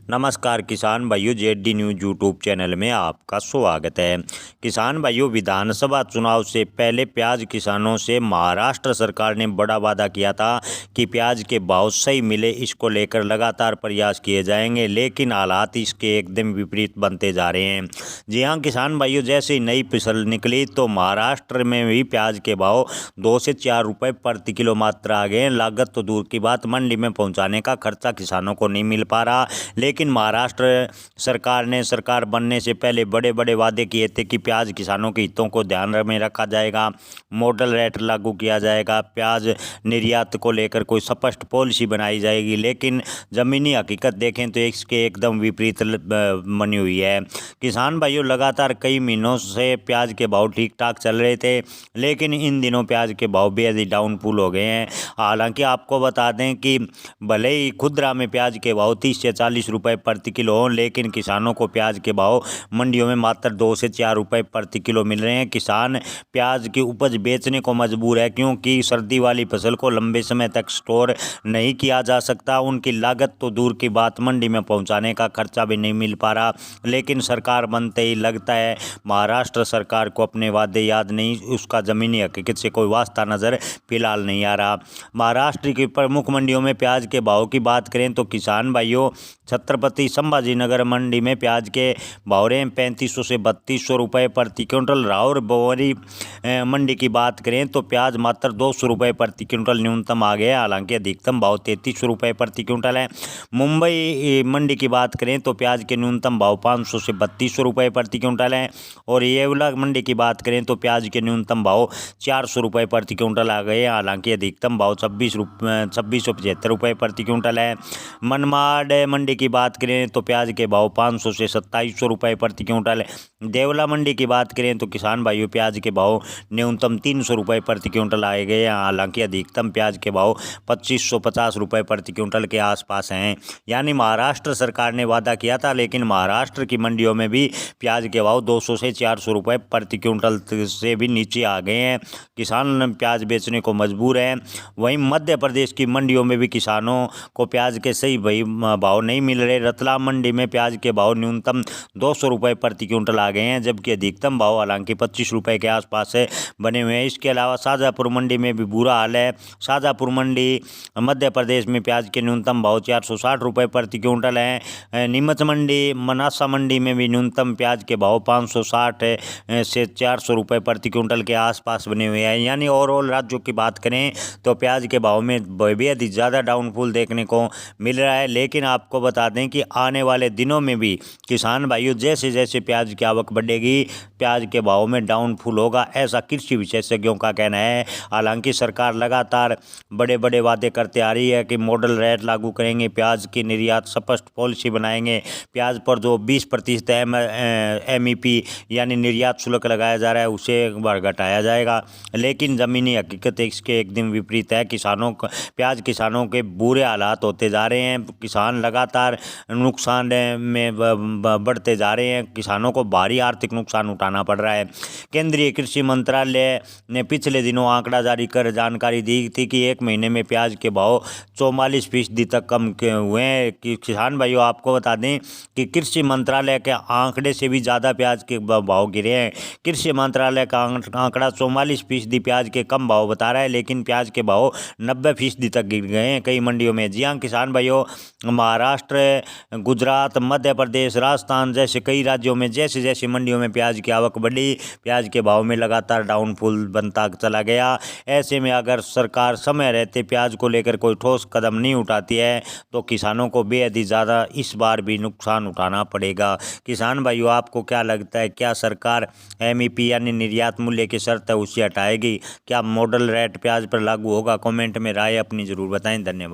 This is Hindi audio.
नमस्कार किसान भाइयों, जेडी न्यूज यूट्यूब चैनल में आपका स्वागत है। किसान भाइयों, विधानसभा चुनाव से पहले प्याज किसानों से महाराष्ट्र सरकार ने बड़ा वादा किया था कि प्याज के भाव सही मिले। इसको लेकर लगातार प्रयास किए जाएंगे, लेकिन हालात इसके एकदम विपरीत बनते जा रहे हैं। जी हाँ किसान भाइयों, जैसे ही नई फसल निकली तो महाराष्ट्र में भी प्याज के भाव 2 से 4 रुपये प्रति किलो मात्र आ गए हैं। लागत तो दूर की बात, मंडी में पहुँचाने का खर्चा किसानों को नहीं मिल पा रहा। लेकिन महाराष्ट्र सरकार ने सरकार बनने से पहले बड़े बड़े वादे किए थे कि प्याज किसानों के हितों को ध्यान में रखा जाएगा, मॉडल रेट लागू किया जाएगा, प्याज निर्यात को लेकर कोई स्पष्ट पॉलिसी बनाई जाएगी। लेकिन ज़मीनी हकीकत देखें तो इसके एकदम विपरीत बनी हुई है। किसान भाइयों, लगातार कई महीनों से प्याज के भाव ठीक ठाक चल रहे थे, लेकिन इन दिनों प्याज के भाव बेहद ही डाउनफॉल हो गए हैं। हालांकि आपको बता दें कि भले ही खुदरा में प्याज के भाव 30 से 40 रुपये प्रति किलो हों, लेकिन किसानों को प्याज के भाव मंडियों में मात्र 2 से 4 रुपये प्रति किलो मिल रहे हैं। किसान प्याज की उपज बेचने को मजबूर है, क्योंकि सर्दी वाली फसल को लंबे समय तक स्टोर नहीं किया जा सकता। उनकी लागत तो दूर की बात, मंडी में पहुंचाने का खर्चा भी नहीं मिल पा रहा। लेकिन सरकार बनते ही लगता है महाराष्ट्र सरकार को अपने वादे याद नहीं, उसका ज़मीनी हकीकत से कोई वास्ता नज़र फिलहाल नहीं आ रहा। महाराष्ट्र की प्रमुख मंडियों में प्याज के भाव की बात करें तो किसान भाइयों, छत्रपति संभाजीनगर मंडी में प्याज के भाव रहे 3500 से 3200 रुपये प्रति क्विंटल। राउर बोरी मंडी की बात करें तो प्याज मात्र 200 रुपये प्रति क्विंटल न्यूनतम आ गया। हालांकि अधिकतम भाव 3300 रुपये प्रति क्विंटल है। मुंबई मंडी की बात करें तो प्याज के न्यूनतम भाव 500 से 3200 रुपये प्रति क्विंटल है। और येवला मंडी की बात करें तो प्याज के न्यूनतम भाव 400 रुपये प्रति क्विंटल आ गए। हालांकि अधिकतम भाव 2675 रुपये प्रति क्विंटल है। मनमाड़ मंडी की बात करें तो प्याज के भाव 500 से 2700 रुपये प्रति क्विंटल है। देवला मंडी की बात करें तो किसान भाइयों, प्याज के भाव न्यूनतम 300 रुपये प्रति क्विंटल आए गए। हालांकि अधिकतम प्याज के भाव 2550 रुपये प्रति क्विंटल के आसपास हैं। यानी महाराष्ट्र सरकार ने वादा किया था, लेकिन महाराष्ट्र की मंडियों में भी प्याज के भाव 200 से 400 रुपये प्रति क्विंटल से भी नीचे आ गए हैं। किसान प्याज बेचने को मजबूर हैं। वहीं मध्य प्रदेश की मंडियों में भी किसानों को प्याज के सही भाव नहीं मिल रहे। रतलाम मंडी में प्याज के भाव न्यूनतम 200 रुपये प्रति क्विंटल आ गए हैं, जबकि अधिकतम भाव हालांकि 25 रुपये के आसपास से बने हुए हैं। इसके अलावा शाहजहाँपुर मंडी में भी बुरा हाल है। शाहजहाँपुर मंडी मध्य प्रदेश में प्याज के न्यूनतम भाव 460 रुपये प्रति क्विंटल हैं। नीमच मंडी, मनासा मंडी में भी न्यूनतम प्याज के भाव 560 से 400 रुपये प्रति क्विंटल के आसपास बने हुए हैं। यानी ओवरऑल राज्यों की बात करें तो प्याज के भाव में बेहद ही ज़्यादा डाउनफॉल देखने को मिल रहा है। लेकिन आपको बता दें कि आने वाले दिनों में भी किसान भाइयों, जैसे जैसे प्याज की आवक बढ़ेगी, प्याज के भाव में डाउनफॉल होगा, ऐसा कृषि विशेषज्ञों का कहना है। हालांकि सरकार लगातार बड़े बड़े वादे करते आ रही है कि मॉडल रेट लागू करेंगे, प्याज की निर्यात स्पष्ट पॉलिसी बनाएंगे, प्याज पर जो 20% MIP यानी निर्यात शुल्क लगाया जा रहा है उसे एक बार घटाया जाएगा। लेकिन ज़मीनी हकीकत इसके एकदम विपरीत है। प्याज किसानों के बुरे हालात होते जा रहे हैं। किसान लगातार नुकसान में बढ़ते जा रहे हैं। किसानों को भारी आर्थिक नुकसान उठाना पड़ रहा है। केंद्रीय कृषि मंत्रालय ने पिछले दिनों आंकड़ा जारी कर जानकारी दी थी कि एक महीने में प्याज के भाव 44% तक कम हुए हैं। कि किसान भाइयों, आपको बता दें कि कृषि मंत्रालय के आंकड़े से भी ज़्यादा प्याज के भाव गिरे हैं। कृषि मंत्रालय का आंकड़ा 44% प्याज के कम भाव बता रहा है, लेकिन प्याज के भाव 90% तक गिर गए हैं कई मंडियों में। जी हाँ किसान भाइयों, महाराष्ट्र, गुजरात, मध्य प्रदेश, राजस्थान जैसे कई राज्यों में जैसे जैसे मंडियों में प्याज की आवक बढ़ी, प्याज के भाव में लगातार डाउनफॉल बनता चला गया। ऐसे में अगर सरकार समय रहते प्याज को लेकर कोई ठोस कदम नहीं उठाती है तो किसानों को बेहद ही ज़्यादा इस बार भी नुकसान उठाना पड़ेगा। किसान भाइयों, आपको क्या लगता है, क्या सरकार MIP यानी निर्यात मूल्य की शर्त है उसे हटाएगी? क्या मॉडल रेट प्याज पर लागू होगा? कमेंट में राय अपनी ज़रूर बताएं। धन्यवाद।